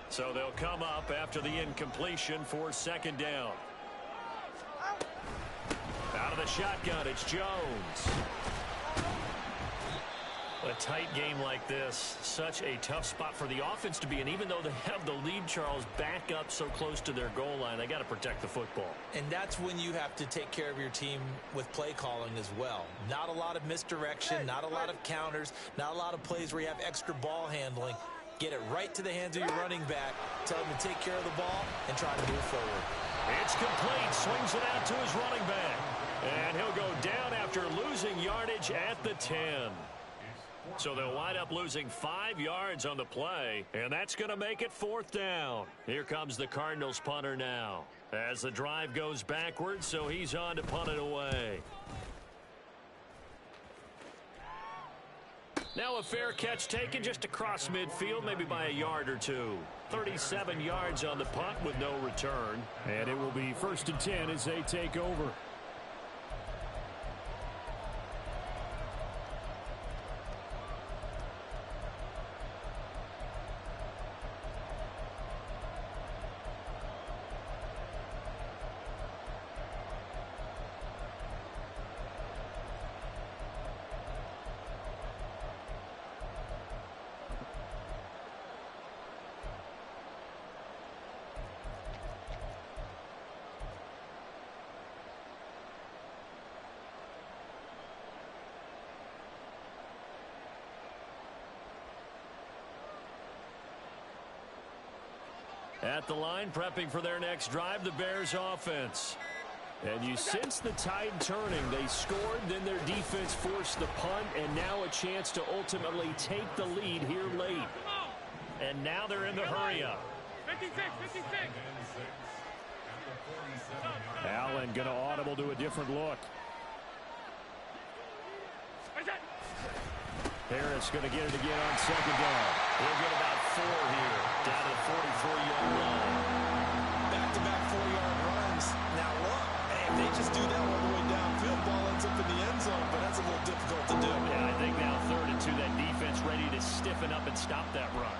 Speaker 3: So they'll come up after the incompletion for second down. Out of the shotgun, it's Jones. A tight game like this, such a tough spot for the offense to be in. Even though they have the lead, Charles, back up so close to their goal line, they got to protect the football.
Speaker 6: And that's when you have to take care of your team with play calling as well. Not a lot of misdirection, not a lot of counters, not a lot of plays where you have extra ball handling. Get it right to the hands of your running back, tell him to take care of the ball, and try to move forward.
Speaker 3: It's complete, swings it out to his running back. And he'll go down after losing yardage at the 10. So they'll wind up losing 5 yards on the play, and that's going to make it 4th down. Here comes the Cardinals punter now as the drive goes backwards, so he's on to punt it away. Now a fair catch taken just across midfield, maybe by a yard or 2. 37 yards on the punt with no return.
Speaker 4: And it will be 1st and 10 as they take over.
Speaker 3: At the line, prepping for their next drive, the Bears offense. And you sense the tide turning. They scored, then their defense forced the punt, and now a chance to ultimately take the lead here late. and now they're in the hurry-up.
Speaker 5: 56, 56.
Speaker 4: Allen going to audible to a different look. Harris going to get it again on second down.
Speaker 3: He'll get about 4 here, down to the 44-yard line.
Speaker 8: Back-to-back 4-yard runs. Now look, hey, if they just do that all the way downfield, ball ends up in the end zone, but that's a little difficult to do.
Speaker 3: Yeah, I think now 3rd and 2, that defense ready to stiffen up and stop that run.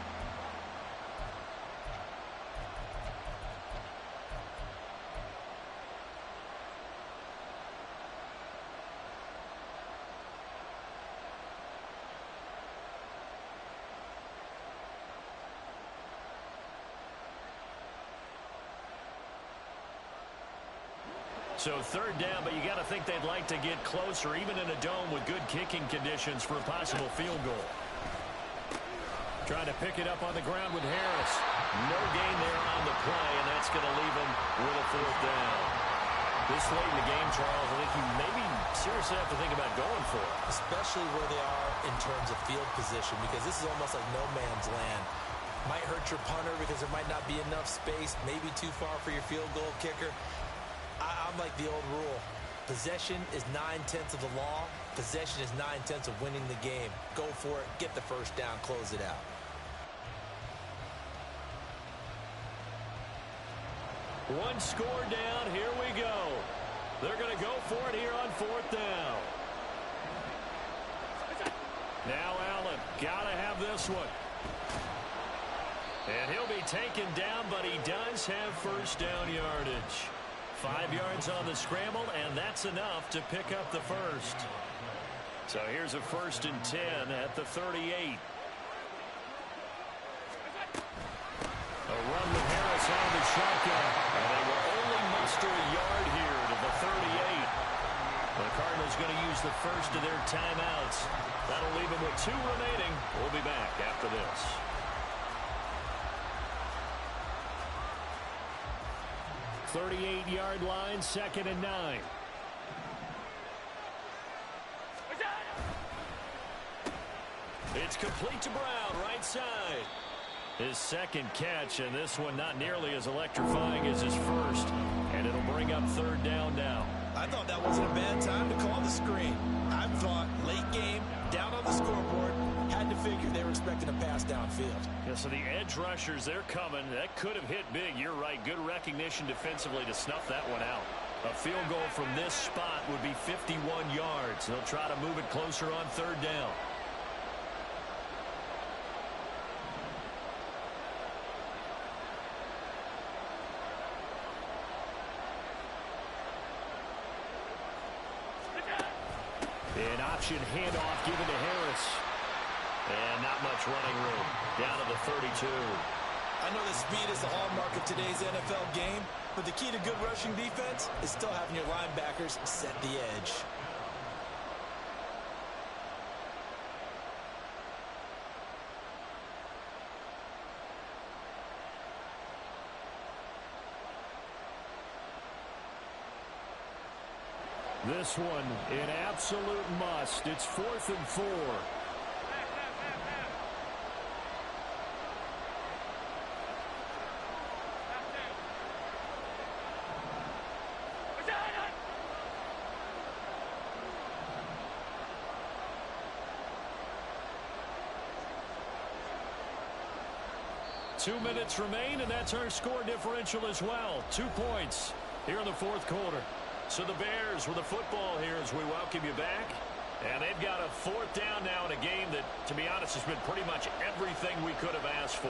Speaker 3: So 3rd down, but you got to think they'd like to get closer, even in a dome with good kicking conditions for a possible field goal.
Speaker 4: Trying to pick it up on the ground with Harris.
Speaker 3: No gain there on the play, and that's going to leave him with a 4th down. This late in the game, Charles, I think you maybe seriously have to think about going for it.
Speaker 6: Especially where they are in terms of field position, because this is almost like no man's land. Might hurt your punter because there might not be enough space, maybe too far for your field goal kicker. I'm like the old rule. Possession is 9/10 of the law. Possession is 9/10 of winning the game. Go for it. Get the first down. Close it out.
Speaker 3: One score down. Here we go. They're going to go for it here on 4th down. Now Allen. Got to have this one. And he'll be taken down, but he does have first down yardage. 5 yards on the scramble, and that's enough to pick up the first. So here's a 1st and 10 at the 38. A run with Harris on the shotgun, and they will only muster a yard here to the 38. The Cardinals going to use the first of their timeouts. That'll leave them with 2 remaining. We'll be back after this.
Speaker 4: 38-yard line, 2nd and 9.
Speaker 3: It's complete to Brown, right side. His 2nd catch, and this one not nearly as electrifying as his first. And it'll bring up 3rd down now.
Speaker 8: I thought that wasn't a bad time to call the screen. I thought late game, down on the scoreboard, had to figure they were expecting a pass downfield.
Speaker 3: Yeah, so the edge rushers, they're coming. That could have hit big. You're right. Good recognition defensively to snuff that one out. A field goal from this spot would be 51 yards. They'll try to move it closer on 3rd down.
Speaker 4: An option handoff given to Harris.
Speaker 3: And not much running room. Down to the 32.
Speaker 8: I know that speed is the hallmark of today's NFL game, but the key to good rushing defense is still having your linebackers set the edge.
Speaker 4: This one an absolute must. It's 4th and 4.
Speaker 3: Two minutes remain, and that's our score differential as well. 2 points here in the 4th quarter. So the Bears with the football here as we welcome you back. And they've got a 4th down now in a game that, to be honest, has been pretty much everything we could have asked for.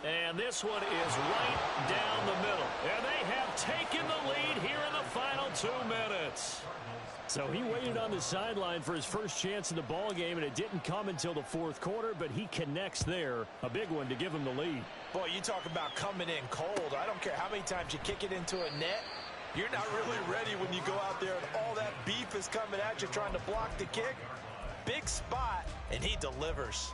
Speaker 3: And this one is right down the middle. And they have taken the lead here in the final 2 minutes.
Speaker 4: So he waited on the sideline for his first chance in the ball game, and it didn't come until the 4th quarter, but he connects there. A big one to give him the lead.
Speaker 6: Boy, you talk about coming in cold. I don't care how many times you kick it into a net. You're not really ready when you go out there and all that beef is coming at you trying to block the kick. Big spot, and he delivers.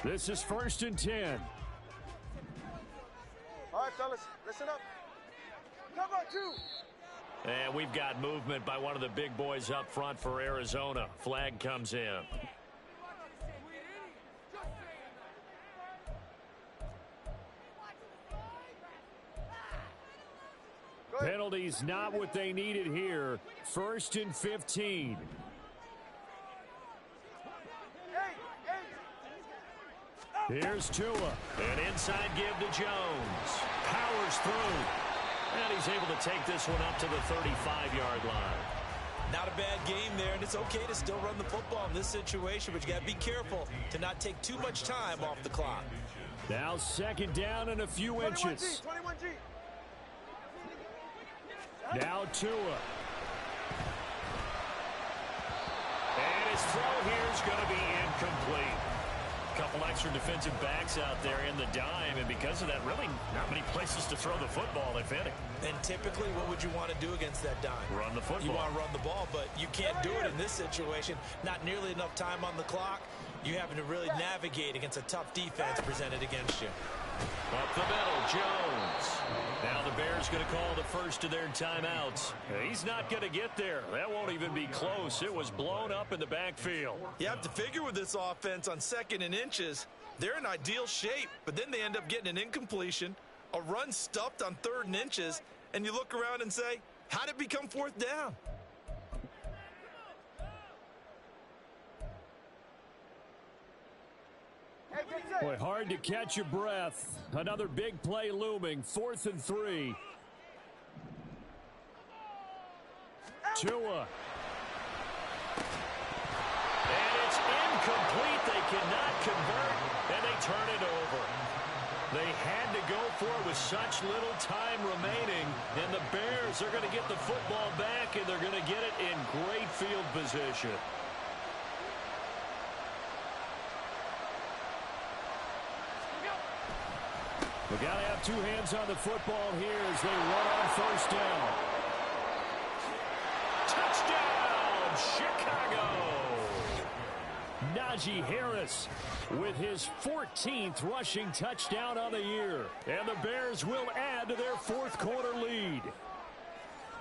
Speaker 4: This is 1st and 10.
Speaker 5: All right, fellas, listen up. Cover 2.
Speaker 3: And we've got movement by one of the big boys up front for Arizona. Flag comes in.
Speaker 4: Penalties not what they needed here. 1st and 15. Here's Tua.
Speaker 3: An inside give to Jones. Powers through. And he's able to take this one up to the 35-yard line.
Speaker 8: Not a bad game there, and it's okay to still run the football in this situation, but you got to be careful to not take too much time off the clock.
Speaker 4: Now 2nd down and a few inches.
Speaker 5: 21G.
Speaker 4: Now Tua.
Speaker 3: And his throw here is going to be incomplete. A couple extra defensive backs out there in the dime, and because of that, really not many places to throw the football, if any.
Speaker 8: And typically, what would you want to do against that dime?
Speaker 3: Run the football.
Speaker 8: You want to run the ball, but you can't do it in this situation. Not nearly enough time on the clock. You having to really navigate against a tough defense presented against you.
Speaker 3: Up the middle, Jones. Now the Bears going to call the first of their timeouts. He's not going to get there. That won't even be close. It was blown up in the backfield.
Speaker 8: You have to figure with this offense on 2nd and inches, they're in ideal shape, but then they end up getting an incompletion, a run stuffed on 3rd and inches, and you look around and say, how did it become 4th down?
Speaker 4: Boy, hard to catch your breath. Another big play looming. 4th and 3. Tua.
Speaker 3: And it's incomplete. They cannot convert, and they turn it over. They had to go for it with such little time remaining, and the Bears are going to get the football back, and they're going to get it in great field position.
Speaker 4: We got to have 2 hands on the football here as they run on 1st down.
Speaker 3: Touchdown, Chicago!
Speaker 4: Najee Harris with his 14th rushing touchdown on the year. And the Bears will add to their 4th quarter lead.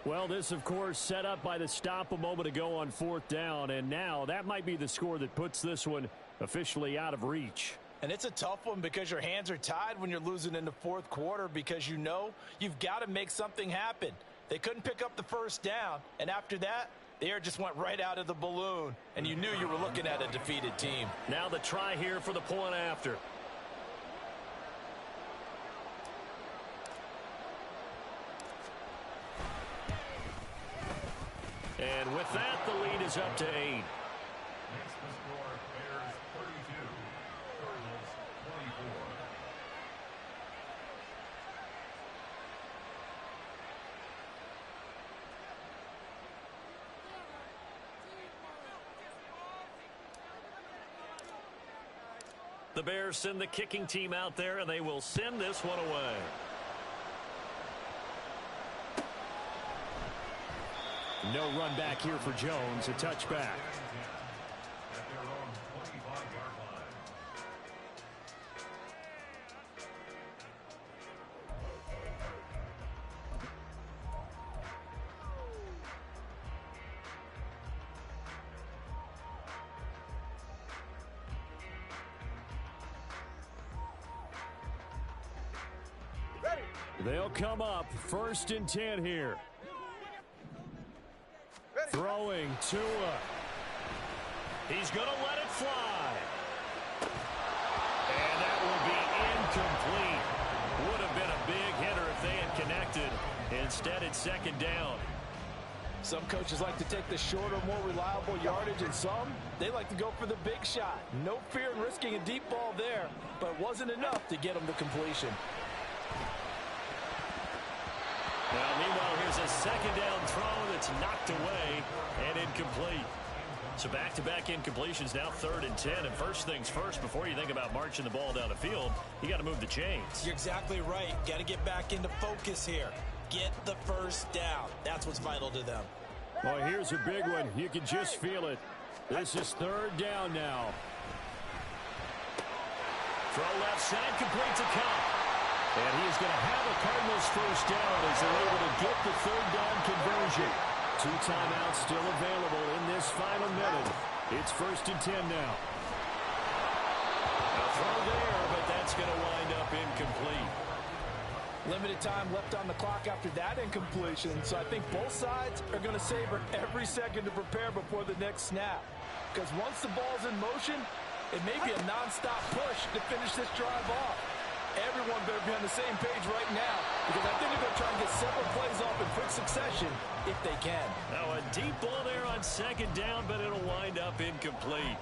Speaker 4: Well, this, of course, set up by the stop a moment ago on 4th down. And now that might be the score that puts this one officially out of reach.
Speaker 8: And it's a tough one because your hands are tied when you're losing in the 4th quarter because you know you've got to make something happen. They couldn't pick up the 1st down, and after that, the air just went right out of the balloon, and you knew you were looking at a defeated team.
Speaker 3: Now the try here for the point after. And with that, the lead is up to 8.
Speaker 7: Makes the score Bears 32, Cardinals 24.
Speaker 3: The Bears send the kicking team out there, and they will send this one away.
Speaker 4: No run back here for Jones. A touchback.
Speaker 7: At their own 25-yard line.
Speaker 4: They'll come up 1st and 10 here. Throwing Tua.
Speaker 3: He's going to let it fly. And that will be incomplete. Would have been a big hitter if they had connected. Instead, it's 2nd down.
Speaker 8: Some coaches like to take the shorter, more reliable yardage, and some, they like to go for the big shot. No fear in risking a deep ball there, but it wasn't enough to get them to completion.
Speaker 3: Now, meanwhile, here's a 2nd down throw that's knocked away and incomplete. So back-to-back incompletions, now 3rd and 10. And first things first, before you think about marching the ball down the field, you got to move the chains.
Speaker 8: You're exactly right. Got to get back into focus here. Get the 1st down. That's what's vital to them.
Speaker 4: Boy, here's a big one. You can just feel it. This is 3rd down now. Throw left side, complete to Cup. And he is going to have a Cardinals first down as they're able to get the third down conversion. 2 timeouts still available in this final minute. It's 1st and 10 now. A throw there, but that's going to wind up incomplete.
Speaker 6: Limited time left on the clock after that incompletion, so I think both sides are going to savor every second to prepare before the next snap. Because once the ball's in motion, it may be a non-stop push to finish this drive off. Everyone better be on the same page right now, because I think they're going to try and get several plays off in quick succession if they can.
Speaker 4: Now a deep ball there on 2nd down, but it'll wind up incomplete.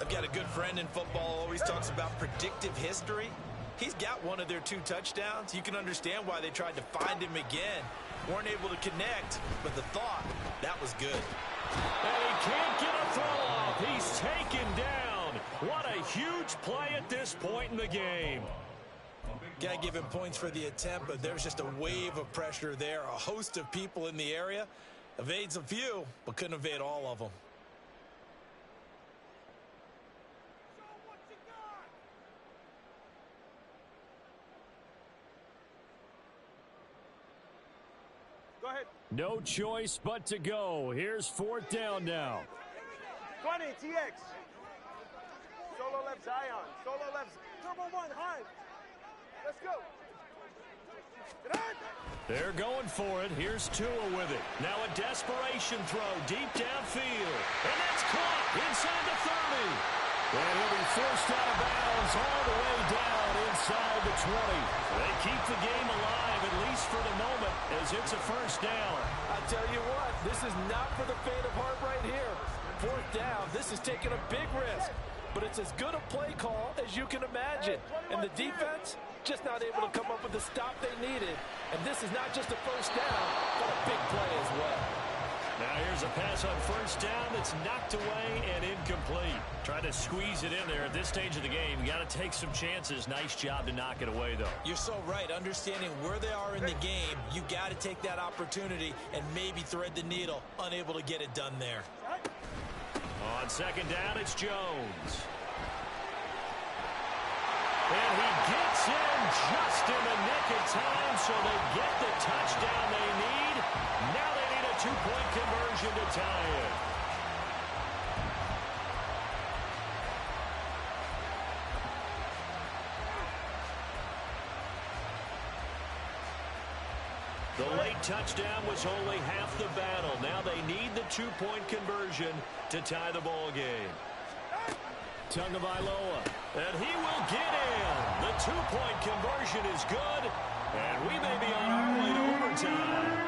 Speaker 8: I've got a good friend in football who always talks about predictive history. He's got one of their 2 touchdowns. You can understand why they tried to find him again. Weren't able to connect, but the thought, that was good.
Speaker 4: And he can't get a throw off. He's taken down. What a huge play at this point in the game.
Speaker 8: Got to give him points for the attempt, but there's just a wave of pressure there. A host of people in the area. Evades a few, but couldn't evade all of them.
Speaker 5: Go ahead.
Speaker 4: No choice but to go. Here's 4th down now.
Speaker 5: 20, TX. Solo left Zion. Solo left. Turbo 1, high. Let's go.
Speaker 4: They're going for it. Here's Tua with it. Now a desperation throw deep downfield. And that's caught inside the 30. And he'll be forced out of bounds all the way down inside the 20. They keep the game alive, at least for the moment, as it's a first down.
Speaker 6: I tell you what, this is not for the faint of heart right here. 4th down, this is taking a big risk. But it's as good a play call as you can imagine. And the defense just not able to come up with the stop they needed. And this is not just a first down, but a big play as well.
Speaker 4: Now here's a pass on 1st down that's knocked away and incomplete. Trying to squeeze it in there at this stage of the game. You got to take some chances. Nice job to knock it away, though.
Speaker 8: You're so right. Understanding where they are in the game, you got to take that opportunity and maybe thread the needle. Unable to get it done there.
Speaker 4: On 2nd down, it's Jones. And he gets in just in the nick of time, so they get the touchdown they need. Now they need a 2-point conversion to tie it. The late touchdown was only half the battle. Now they need the 2-point conversion to tie the ball game. Tagovailoa, and he will get in. The 2-point conversion is good, and we may be on our way to overtime.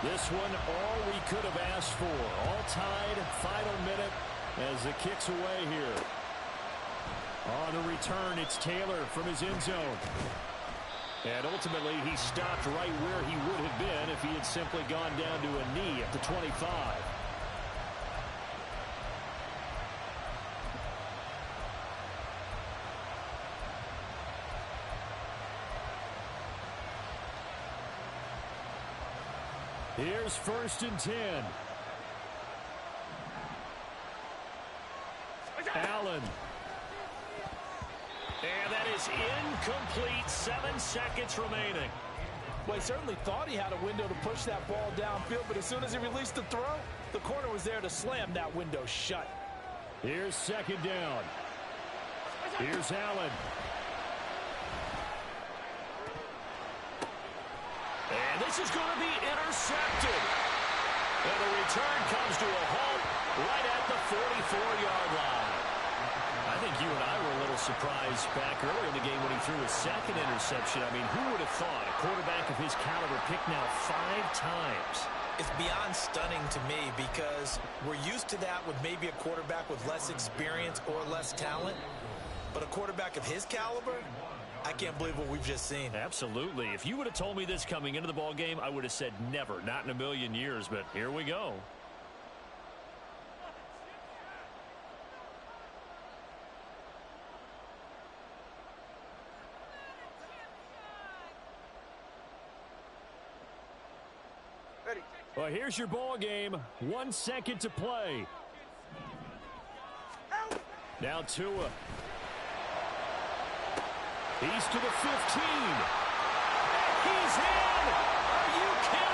Speaker 4: This one, all we could have asked for. All tied, final minute as it kicks away here. On the return, it's Taylor from his end zone. And ultimately, he stopped right where he would have been if he had simply gone down to a knee at the 25. Here's 1st and 10. Allen. And that is incomplete. 7 seconds remaining.
Speaker 6: Well, he certainly thought he had a window to push that ball downfield, but as soon as he released the throw, the corner was there to slam that window shut.
Speaker 4: Here's 2nd down. Here's Allen. And this is going to be intercepted. And the return comes to a halt right at the 44-yard line. I think you and I were a little surprised back earlier in the game when he threw his 2nd interception. I mean, who would have thought a quarterback of his caliber picked now 5 times?
Speaker 8: It's beyond stunning to me because we're used to that with maybe a quarterback with less experience or less talent. But a quarterback of his caliber, I can't believe what we've just seen.
Speaker 4: Absolutely. If you would have told me this coming into the ball game, I would have said never, not in a million years. But here we go. Well, here's your ball game. 1 second to play. Now Tua. He's to the 15. And he's in. Are you kidding?